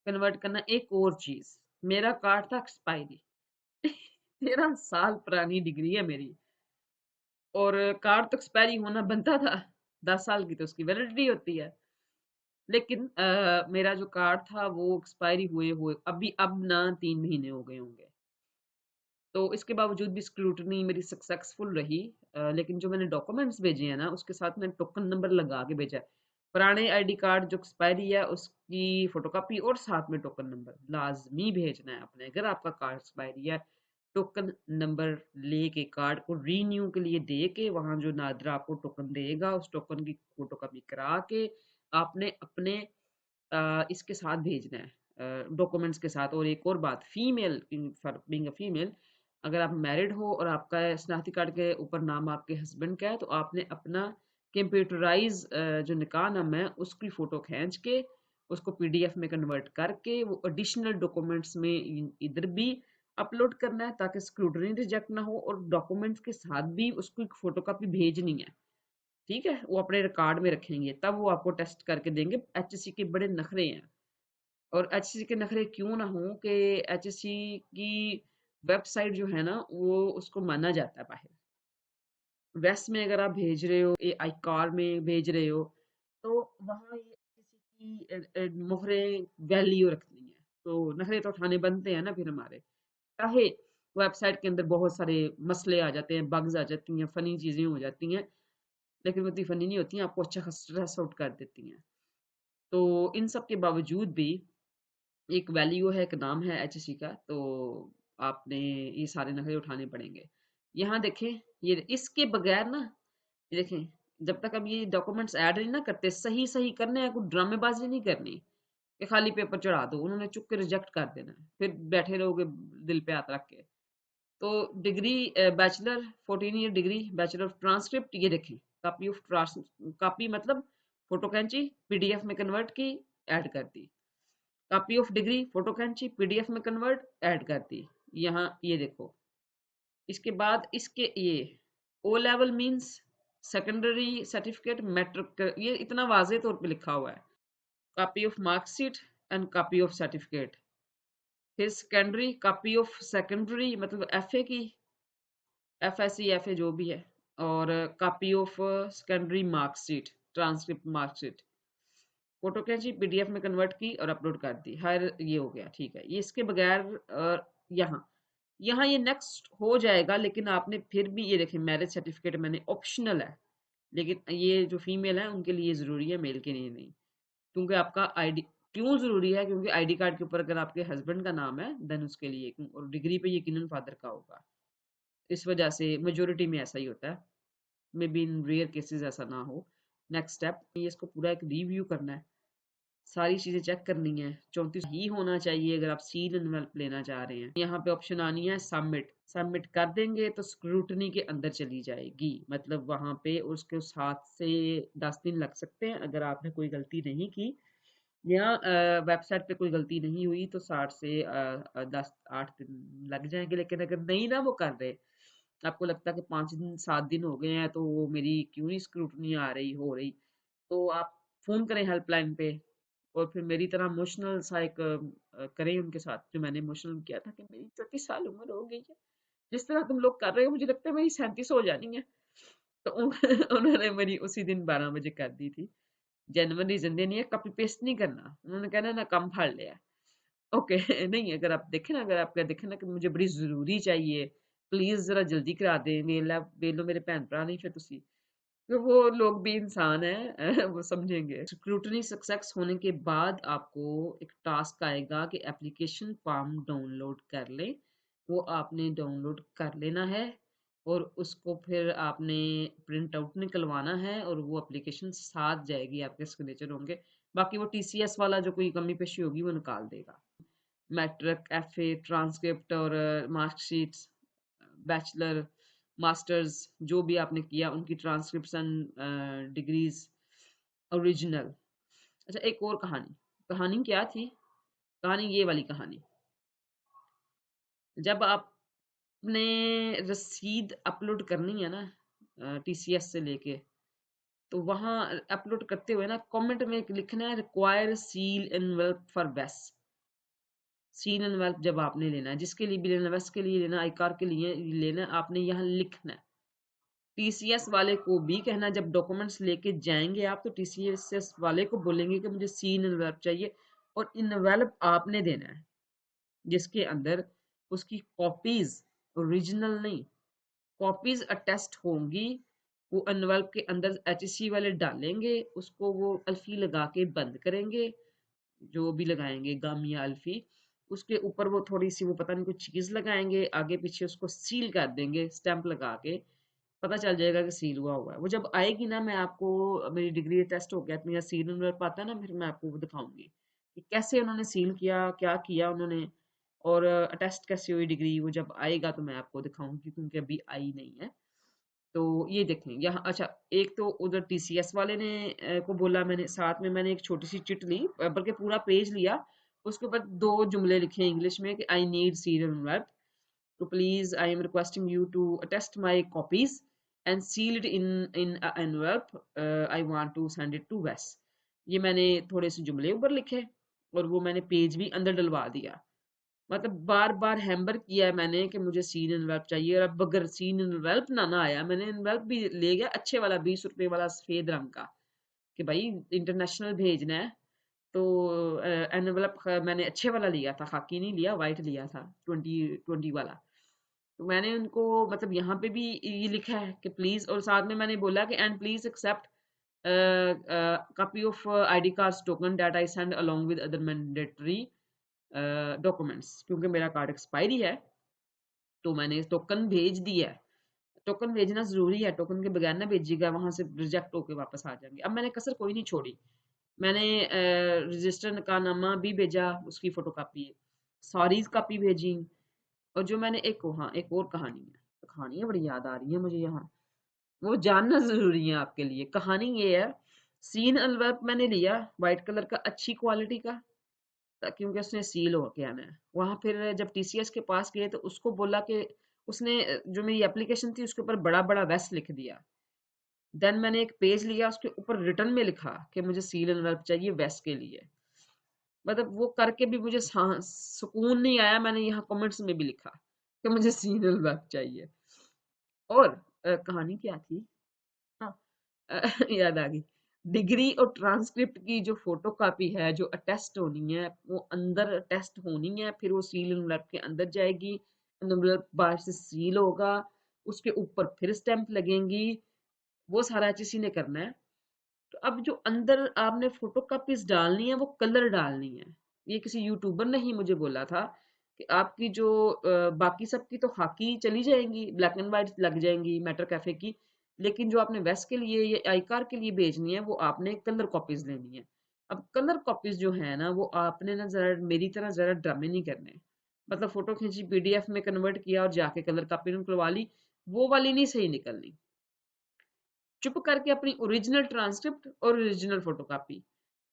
कन्वर्ट करना है। एक और चीज, मेरा कार्ड था एक्सपायरी। 13 साल पुरानी डिग्री है मेरी और कार्ड तो एक्सपायरी होना बनता था, 10 साल की तो उसकी वैलिडिटी होती है। लेकिन मेरा जो कार्ड था वो एक्सपायरी हुए हुए अभी अब ना 3 महीने हो गए होंगे। तो इसके बावजूद भी स्क्रूटनी मेरी सक्सेसफुल रही। लेकिन जो मैंने डॉक्यूमेंट्स भेजे हैं ना उसके साथ मैंने टोकन नंबर लगा के भेजा है। पुराने आईडी कार्ड जो एक्सपायरी है उसकी फोटोकॉपी और साथ में टोकन नंबर लाजमी भेजना है अपने, अगर आपका कार्ड एक्सपायरी है। टोकन नंबर लेके कार्ड को रीन्यू के लिए दे के वहाँ जो नादरा आपको टोकन देगा उस टोकन की फोटोकॉपी करा के आपने अपने इसके साथ भेजना है, डॉक्यूमेंट्स के साथ। और एक और बात, female, for being a female, अगर आप मैरिड हो और आपका शनाख्ती कार्ड के ऊपर नाम आपके हस्बैंड का है तो आपने अपना कंप्यूटराइज जो निकाह नाम है उसकी फ़ोटो खींच के उसको पीडीएफ में कन्वर्ट करके वो एडिशनल डॉक्यूमेंट्स में इधर भी अपलोड करना है ताकि स्क्रूटनी रिजेक्ट ना हो, और डॉक्यूमेंट्स के साथ भी उसको एक फ़ोटोकॉपी भेजनी है। ठीक है, वो अपने रिकॉर्ड में रखेंगे तब वो आपको टेस्ट करके देंगे। एचएससी के बड़े नखरे हैं, और एचएससी के नखरे क्यों ना हो कि एचएससी की वेबसाइट जो है ना वो उसको माना जाता है बाहर। वेस्ट में अगर आप भेज रहे हो, ए आई कार में भेज रहे हो तो वहाँ ये किसी की मोहरें वैल्यू रखनी है, तो नखरे तो उठाने बनते हैं ना फिर हमारे। चाहे वेबसाइट के अंदर बहुत सारे मसले आ जाते हैं, बग्स आ जाती हैं, फनी चीज़ें हो जाती हैं, लेकिन वो इतनी फनी नहीं होती हैं, आपको अच्छा खासा स्ट्रेस आउट कर देती हैं। तो इन सब के बावजूद भी एक वैल्यू है, एक नाम है एचएससी का, तो आपने ये सारे नखरे उठाने पड़ेंगे। यहाँ देखें, ये इसके बगैर ना, ये देखें, जब तक अब ये डॉक्यूमेंट्स ऐड नहीं ना करते, सही सही करने हैं, कोई ड्रामेबाजी नहीं करनी कि खाली पेपर चढ़ा दो, उन्होंने चुप के रिजेक्ट कर देना है, फिर बैठे रहोगे दिल पे हाथ रख के। तो degree bachelor 14 year degree bachelor of transcript, ये देखें कॉपी ऑफ कॉपी मतलब फोटो खींची पीडीएफ में कन्वर्ट की, ऐड कर दी। कॉपी ऑफ डिग्री फोटो खींची पीडीएफ में कन्वर्ट, ऐड कर दी। यहाँ ये देखो, इसके बाद इसके ये O level means secondary certificate matric, ये इतना वाजे तौर पे लिखा हुआ है। Copy of marksheet and copy of certificate. फिर सेकेंडरी कॉपी ऑफ सेकेंडरी मतलब एफए की, एफएससी एफए जो भी है, और copy of secondary marksheet transcript marksheet, photo खींची पीडीएफ में कन्वर्ट की और अपलोड कर दी। हर ये हो गया, ठीक है। ये इसके बगैर यहाँ यहाँ ये नेक्स्ट हो जाएगा, लेकिन आपने फिर भी ये देखें मैरिज सर्टिफिकेट मैंने ऑप्शनल है, लेकिन ये जो फीमेल है उनके लिए ज़रूरी है, मेल के लिए नहीं। क्योंकि आपका आईडी क्यों ज़रूरी है, क्योंकि आईडी कार्ड के ऊपर अगर आपके हस्बैंड का नाम है देन उसके लिए, और डिग्री पे यकीनन फादर का होगा। इस वजह से मेजोरिटी में ऐसा ही होता है, maybe in rare cases ऐसा ना हो। नेक्स्ट स्टेप ये इसको पूरा एक रिव्यू करना है, सारी चीज़ें चेक करनी है। 34 ही होना चाहिए अगर आप सील एनवेलप लेना चाह रहे हैं। यहाँ पे ऑप्शन आनी है सबमिट, सबमिट कर देंगे तो स्क्रूटनी के अंदर चली जाएगी, मतलब वहाँ पे उसके 7 से 10 दिन लग सकते हैं अगर आपने कोई गलती नहीं की, या वेबसाइट पे कोई गलती नहीं हुई तो 60 से 10-8 दिन लग जाएंगे। लेकिन अगर नहीं ना वो कर रहे, आपको लगता है कि 5 दिन 7 दिन हो गए हैं तो वो मेरी क्यों नहीं स्क्रूटनी आ रही हो रही, तो आप फ़ोन करें हेल्पलाइन पे, और फिर मेरी तरह इमोशनल सा एक करें उनके साथ जो मैंने इमोशनल किया था कि मेरी 34 साल उम्र हो गई है, जिस तरह तुम लोग कर रहे हो मुझे लगता है मेरी 37 हो जानी है। तो उन्होंने मेरी उसी दिन 12 बजे कर दी थी। जेन्युइन रीजन देनी है, कॉपी पेस्ट नहीं करना, उन्होंने कहना ना कम फाड़ लिया है। ओके नहीं, अगर आप देखें ना, अगर आपका देखें ना कि मुझे बड़ी ज़रूरी चाहिए, प्लीज़ ज़रा जल्दी करा दें, वेलो मेरे भैन भरा नहीं फिर तुसी, तो वो लोग भी इंसान हैं वो समझेंगे। स्क्रूटनी सक्सेस होने के बाद आपको एक टास्क आएगा कि एप्लीकेशन फॉर्म डाउनलोड कर लें। वो आपने डाउनलोड कर लेना है और उसको फिर आपने प्रिंट आउट निकलवाना है, और वो एप्लीकेशन साथ जाएगी, आपके सिग्नेचर होंगे। बाकी वो टीसीएस वाला जो कोई कमी पेशी होगी वो निकाल देगा। मैट्रिक, एफए, ट्रांसक्रिप्ट और मार्कशीट्स, बैचलर, मास्टर्स जो भी आपने किया उनकी ट्रांसक्रिप्शन, डिग्रीज ओरिजिनल। अच्छा एक और कहानी, कहानी क्या थी, कहानी ये वाली कहानी, जब आपने रसीद अपलोड करनी है ना टीसीएस से लेके, तो वहाँ अपलोड करते हुए ना कमेंट में एक लिखना है रिक्वायर सील एनवेल्प फॉर वेस। सील एनवेल्प जब आपने लेना है, जिसके लिए भी लेना, वेस के लिए लेना, आई कार के लिए लेना, आपने यहाँ लिखना है। टीसीएस वाले को भी कहना, जब डॉक्यूमेंट्स लेके जाएंगे आप तो टीसीएस वाले को बोलेंगे कि मुझे सीन इन्वेल्प चाहिए, और इन्वेल्प आपने देना है जिसके अंदर उसकी कॉपीज, ओरिजिनल नहीं, कॉपीज अटेस्ट होंगी। वो एनवेल्प के अंदर एचसी वाले डालेंगे, उसको वो अल्फी लगा के बंद करेंगे, जो भी लगाएंगे गम या अल्फी, उसके ऊपर वो थोड़ी सी वो पता नहीं कुछ चीज लगाएंगे, आगे पीछे उसको सील कर देंगे स्टैंप लगा के, पता चल जाएगा कि सील हुआ है। वो जब आएगी ना, मैं आपको, मेरी डिग्री टेस्ट हो गया तो मेरा सील नंबर पाता है ना, फिर मैं आपको वो दिखाऊंगी कि कैसे उन्होंने सील किया, क्या किया उन्होंने, और अटेस्ट कैसे हुई डिग्री। वो जब आएगा तो मैं आपको दिखाऊंगी, क्योंकि अभी आई नहीं है। तो ये देखें यहाँ, अच्छा एक तो उधर टीसीएस वाले ने को बोला मैंने, साथ में मैंने एक छोटी सी चिट ली, बल्कि पूरा पेज लिया, उसके ऊपर 2 जुमले लिखे इंग्लिश में कि आई नीड सीरियल नंबर, तो please I am requesting you to attest my copies and sealed in envelope, I want to send it to वेस। ये मैंने थोड़े से जुमले ऊपर लिखे और वो मैंने पेज भी अंदर डलवा दिया, मतलब बार बार हैम्बर किया है मैंने कि मुझे सीन इन्वेल्प चाहिए। और अब अगर सीन इन्वेल्प ना आया, मैंने इन्वेल्प भी ले गया अच्छे वाला 20 रुपए वाला सफेद रंग का, कि भाई इंटरनेशनल भेजना है, तो एनवेलप मैंने अच्छे वाला लिया था, खाकी नहीं लिया, वाइट लिया था, 2020 वाला। तो मैंने उनको मतलब यहाँ पे भी ये लिखा है कि प्लीज, और साथ में मैंने बोला कि and please accept copy of ID card token that I send along with other mandatory documents, क्योंकि मेरा कार्ड एक्सपायरी है तो मैंने टोकन भेज दिया है, टोकन भेजना ज़रूरी है, टोकन के बगैर ना भेजिएगा, वहाँ से रिजेक्ट होके वापस आ जाएँगे। अब मैंने कसर कोई नहीं छोड़ी, मैंने रजिस्टर का नामा भी भेजा, उसकी फ़ोटोकॉपी, सॉरीज़ कॉपी भेजी, और जो मैंने हाँ, एक और कहानी है, कहानियाँ बड़ी याद आ रही हैं मुझे यहाँ, वो जानना ज़रूरी है आपके लिए। कहानी ये है, सीन एनवेलप मैंने लिया व्हाइट कलर का, अच्छी क्वालिटी का, क्योंकि उसने सील होके आना है। वहाँ फिर जब टीसीएस के पास गए तो उसको बोला कि उसने जो मेरी एप्लीकेशन थी उसके ऊपर बड़ा-बड़ा वेस लिख दिया। देन मैंने एक पेज लिया, उसके ऊपर रिटर्न में लिखा कि मुझे सील एनवेलप चाहिए वेस के लिए। मतलब वो करके भी मुझे सुकून नहीं आया, मैंने यहाँ कमेंट्स में भी लिखा कि मुझे सील एनवेलप चाहिए। और कहानी क्या थी? हाँ, याद आ गई। डिग्री और ट्रांसक्रिप्ट की जो फोटोकॉपी है, जो अटेस्ट होनी है, वो अंदर अटेस्ट होनी है, फिर वो सील एनवेलप के अंदर जाएगी, एनवेलप बाहर से सील होगा, उसके ऊपर फिर स्टैंप लगेंगी, वो सारा किसी ने करना है। तो अब जो अंदर आपने फोटोकॉपीज डालनी है वो कलर डालनी है। ये किसी यूट्यूबर ने ही मुझे बोला था कि आपकी जो बाकी सबकी तो खाकी चली जाएंगी, ब्लैक एंड व्हाइट लग जाएंगी मेटर कैफे की, लेकिन जो आपने वेस्ट के लिए या आई कार के लिए भेजनी है वो आपने कलर कॉपीज लेनी है। अब कलर कॉपीज जो है ना, वो आपने ना जरा मेरी तरह जरा ड्रामे नहीं करने। मतलब फोटो खींची, पीडीएफ में कन्वर्ट किया और जाके कलर कॉपी निकलवा ली, वो वाली नहीं सही निकलनी। चुप करके अपनी ओरिजिनल ट्रांसक्रिप्ट और ओरिजिनल फोटोकॉपी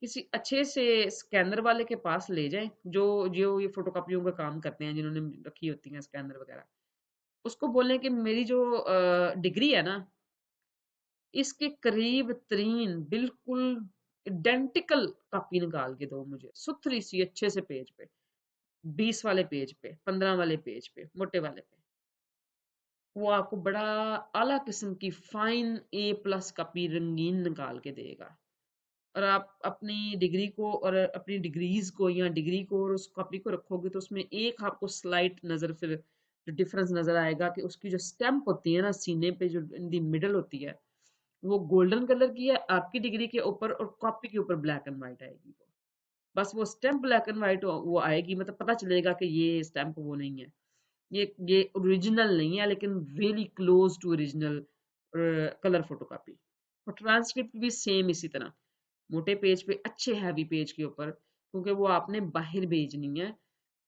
किसी अच्छे से स्कैनर वाले के पास ले जाएं, जो जो ये फोटोकॉपियों का काम करते हैं, जिन्होंने रखी होती हैं स्कैनर वगैरह। उसको बोलें कि मेरी जो डिग्री है ना, इसके करीब तरीन बिल्कुल इडेंटिकल कॉपी निकाल के दो मुझे, सुथरी सी अच्छे से पेज पे, 20 वाले पेज पे, 15 वाले पेज पे, मोटे वाले पे। वो आपको बड़ा आला किस्म की फाइन ए प्लस कॉपी रंगीन निकाल के देगा। और आप अपनी डिग्री को और अपनी डिग्रीज को या डिग्री को और उस कॉपी को रखोगे तो उसमें एक आपको स्लाइट नजर फिर डिफरेंस नजर आएगा कि उसकी जो स्टैम्प होती है ना सीने पे, जो इन दी मिडल होती है, वो गोल्डन कलर की है आपकी डिग्री के ऊपर, और कॉपी के ऊपर ब्लैक एंड व्हाइट आएगी। वो बस वो स्टैम्प ब्लैक एंड व्हाइट वो आएगी, मतलब पता चलेगा कि ये स्टैम्प वो नहीं है, ये ओरिजिनल नहीं है, लेकिन very close to original colour photocopy. और ट्रांसक्रिप्ट भी सेम इसी तरह, मोटे पेज पे, अच्छे हैवी पेज के ऊपर, क्योंकि वो आपने बाहर भेजनी है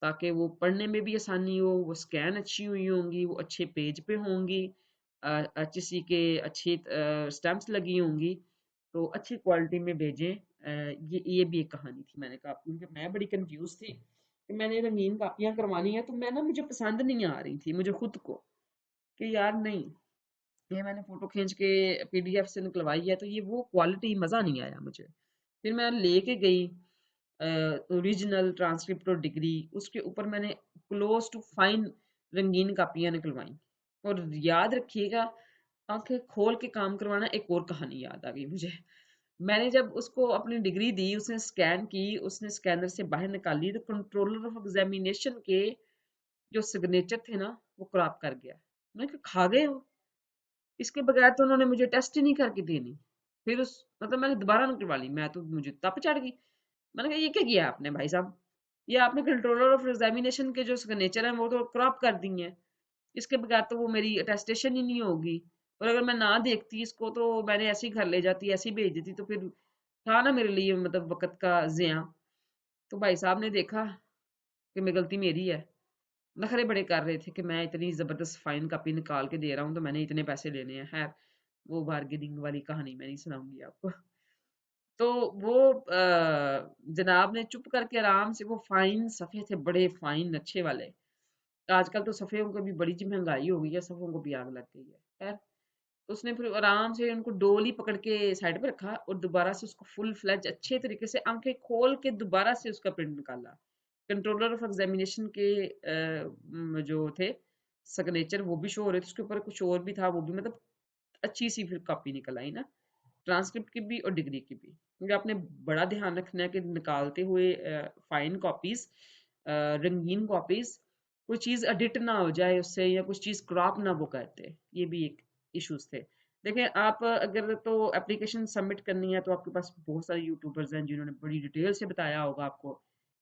ताकि वो पढ़ने में भी आसानी हो, वो स्कैन अच्छी हुई होंगी, वो अच्छे पेज पे होंगी, अच्छी सी के अच्छी स्टैम्प्स लगी होंगी, तो अच्छी क्वालिटी में भेजें। ये भी एक कहानी थी, मैंने कहा, क्योंकि मैं बड़ी कंफ्यूज थी कि मैंने रंगीन कापियां करवानी है, तो मैं ना, मुझे पसंद नहीं आ रही थी मुझे खुद को, कि यार नहीं, ये मैंने फोटो खींच के पीडीएफ से निकलवाई है तो ये वो क्वालिटी मज़ा नहीं आया मुझे। फिर मैं लेके गई ओरिजिनल ट्रांसक्रिप्ट और डिग्री, उसके ऊपर मैंने क्लोज टू फाइन रंगीन कापियां निकलवाई। और याद रखिएगा, आंखें खोल के काम करवाना। एक और कहानी याद आ गई मुझे, मैंने जब उसको अपनी डिग्री दी, उसने स्कैन की, उसने स्कैनर से बाहर निकाली, तो कंट्रोलर ऑफ एग्जामिनेशन के जो सिग्नेचर थे ना, वो क्रॉप कर गया। मैं कहा, खा गए हो, इसके बगैर तो उन्होंने मुझे टेस्ट ही नहीं करके देनी। फिर उस मतलब मैंने दोबारा निकलवा ली, मैं तो, मुझे तप चढ़ गई। मैंने कहा, ये क्या किया आपने भाई साहब, ये आपने कंट्रोलर ऑफ एग्जामिनेशन के जो सिग्नेचर हैं वो तो क्रॉप कर दी हैं, इसके बगैर तो वो मेरी अटेस्टेशन ही नहीं होगी। और अगर मैं ना देखती इसको तो मैंने ऐसे ही घर ले जाती, ऐसे ही भेज देती, तो फिर था ना मेरे लिए मतलब वक्त का ज़िया। तो भाई साहब ने देखा कि मैं, गलती मेरी है, नखरे बड़े कर रहे थे कि मैं इतनी ज़बरदस्त फाइन कॉपी निकाल के दे रहा हूँ तो मैंने इतने पैसे लेने हैं। खैर, वो बार्गेनिंग वाली कहानी मैं नहीं सुनाऊंगी आपको। तो वो जनाब ने चुप करके आराम से, वो फाइन सफ़े थे, बड़े फाइन अच्छे वाले। आजकल तो सफ़ेों की भी बड़ी जी महंगाई हो गई है, सफ़ों को भी आग लग गई है। खैर, उसने फिर आराम से उनको डोली पकड़ के साइड पे रखा और दोबारा से उसको फुल फ्लैज अच्छे तरीके से आंखें खोल के दोबारा से उसका प्रिंट निकाला। कंट्रोलर ऑफ एग्जामिनेशन के जो थे सिग्नेचर, वो भी शो हो रहे थे उसके ऊपर, कुछ और भी था वो भी, मतलब अच्छी सी फिर कॉपी निकल आई ना, ट्रांसक्रिप्ट की भी और डिग्री की भी। क्योंकि आपने बड़ा ध्यान रखना है कि निकालते हुए फाइन कॉपीज, रंगीन कॉपीज, कोई चीज़ एडिट ना हो जाए उससे, या कुछ चीज़ क्रॉप ना वो करते, ये भी एक इश्यूज थे। देखें, आप अगर तो एप्लीकेशन सबमिट करनी है तो आपके पास बहुत सारे यूट्यूबर्स हैं जिन्होंने बड़ी डिटेल से बताया होगा आपको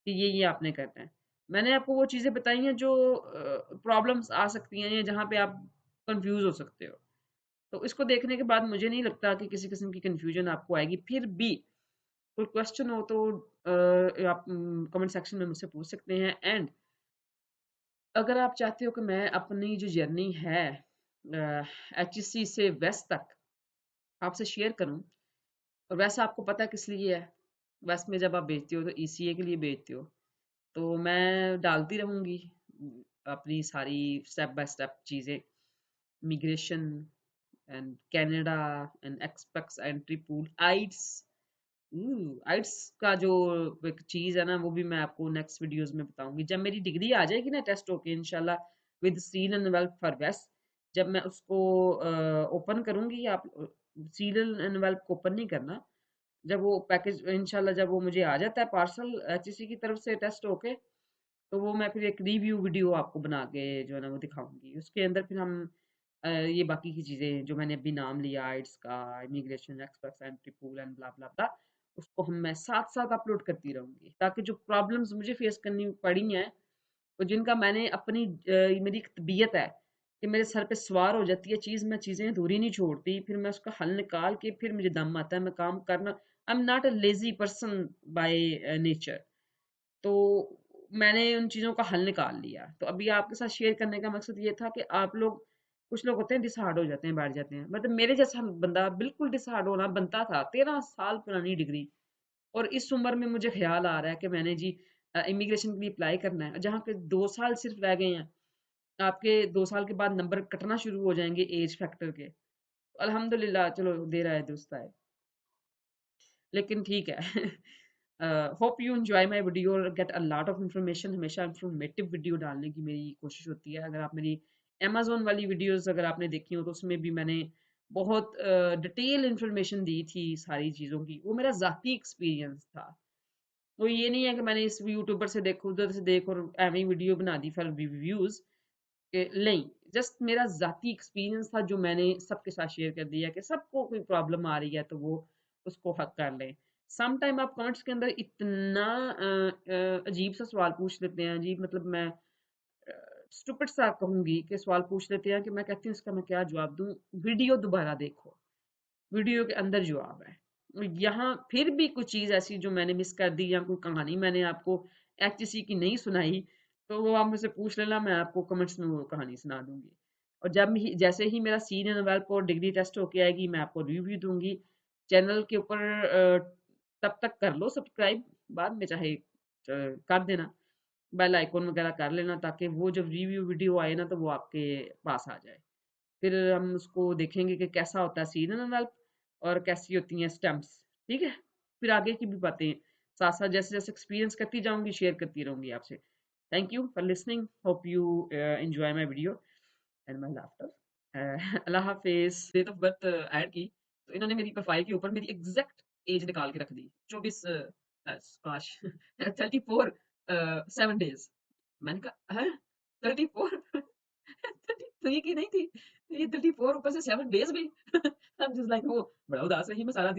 कि ये आपने करना है। मैंने आपको वो चीज़ें बताई हैं जो प्रॉब्लम्स आ सकती हैं, या जहाँ पे आप कंफ्यूज हो सकते हो। तो इसको देखने के बाद मुझे नहीं लगता कि किसी किस्म की कंफ्यूजन आपको आएगी। फिर भी कोई क्वेश्चन हो तो आप कमेंट सेक्शन में मुझसे पूछ सकते हैं। एंड अगर आप चाहते हो कि मैं अपनी जो जर्नी है HEC से वेस्ट तक आपसे शेयर करूं, और वैसा आपको पता है किस लिए है, वेस्ट में जब आप भेजते हो तो ECA के लिए भेजते हो, तो मैं डालती रहूंगी अपनी सारी स्टेप बाय स्टेप चीज़ें, migration and Canada and express entry pool, IELTS. IELTS का जो एक चीज़ है ना, वो भी मैं आपको नेक्स्ट वीडियोस में बताऊंगी जब मेरी डिग्री आ जाएगी ना टेस्ट होके इंशाल्लाह, with seal and envelope for वेस्ट। जब मैं उसको ओपन करूंगी, आप सील एंड वेल्प को ओपन नहीं करना, जब वो पैकेज इंशाल्लाह जब वो मुझे आ जाता है पार्सल HEC की तरफ से टेस्ट होके, तो वो मैं फिर एक रिव्यू वीडियो आपको बना के जो है ना वो दिखाऊंगी। उसके अंदर फिर हम ये बाकी की चीज़ें जो मैंने अभी नाम लिया, आइट्स का, immigration, express entry pool and blah blah blah, उसको हम मैं साथ साथ अपलोड करती रहूंगी, ताकि जो प्रॉब्लम्स मुझे फेस करनी पड़ी हैं, और जिनका मैंने अपनी मेरी एक तबीयत है कि मेरे सर पे सवार हो जाती है चीज़, मैं चीज़ें अधूरी नहीं छोड़ती, फिर मैं उसका हल निकाल के फिर मुझे दम आता है मैं काम करना। I am not a lazy person by nature. तो मैंने उन चीज़ों का हल निकाल लिया। तो अभी आपके साथ शेयर करने का मकसद ये था कि आप लोग, कुछ लोग होते हैं डिसहार्ड हो जाते हैं, बैठ जाते हैं, मतलब मेरे जैसा बंदा बिल्कुल डिसहार्ड होना बनता था। 13 साल पुरानी डिग्री, और इस उम्र में मुझे ख्याल आ रहा है कि मैंने जी इमिग्रेशन के लिए अप्लाई करना है, जहाँ पे 2 साल सिर्फ रह गए हैं। आपके 2 साल के बाद नंबर कटना शुरू हो जाएंगे एज फैक्टर के। अल्हम्दुलिल्लाह, चलो दे रहा है दोस्त है, लेकिन ठीक है। Hope you enjoy my video और get a lot of information. हमेशा इंफॉर्मेटिव वीडियो डालने की मेरी कोशिश होती है। अगर आप मेरी अमेजोन वाली वीडियोस अगर आपने देखी हो, तो उसमें भी मैंने बहुत डिटेल इंफॉर्मेशन दी थी सारी चीज़ों की। वो मेरा ज़ाती एक्सपीरियंस था। वो ये नहीं है कि मैंने इस यूट्यूबर से देखो, उधर से देखो और एवं वीडियो बना दी फॉर रिव्यूज के, नहीं। जस्ट मेरा ज़ाती एक्सपीरियंस था जो मैंने सबके साथ शेयर कर दिया कि सबको कोई प्रॉब्लम आ रही है तो वो उसको हक कर लें। सम टाइम आप कमेंट्स के अंदर इतना अजीब सा सवाल पूछ लेते हैं, अजीब मतलब मैं स्टूपिड सा कहूंगी कि सवाल पूछ लेते हैं कि मैं कहती हूँ इसका मैं क्या जवाब दूं। वीडियो दोबारा देखो, वीडियो के अंदर जवाब है। यहाँ फिर भी कुछ चीज़ ऐसी जो मैंने मिस कर दी, या कोई कहानी मैंने आपको HEC की नहीं सुनाई, तो वो आप मुझसे पूछ लेना, मैं आपको कमेंट्स में वो कहानी सुना दूंगी। और जैसे ही मेरा सीनियर नवल और डिग्री टेस्ट होके आएगी, मैं आपको रिव्यू दूंगी चैनल के ऊपर। तब तक कर लो सब्सक्राइब, बाद में चाहे कर देना, बेल आइकॉन वगैरह कर लेना, ताकि वो जब रिव्यू वीडियो आए ना तो वो आपके पास आ जाए। फिर हम उसको देखेंगे कि कैसा होता है सीजन एनालिसिस और कैसी होती हैं स्टैम्प्स। ठीक है, फिर आगे की भी बातें साथ साथ जैसे जैसे एक्सपीरियंस करती जाऊंगी शेयर करती रहूंगी आपसे। Thank you for listening, hope you enjoy my video and my laughter. अल्लाह हाफिज। डेट ऑफ बर्थ ऐड की, तो इन्होंने मेरी प्रोफाइल के ऊपर मेरी एग्जैक्ट एज निकाल के रख दी, 24 काश 34 7 डेज। मैंने कहा है 34 33 की नहीं थी, ये 34 ऊपर से 7 डेज भी। I'm just like, वो बड़ा उदास रही मैं सारा दिन।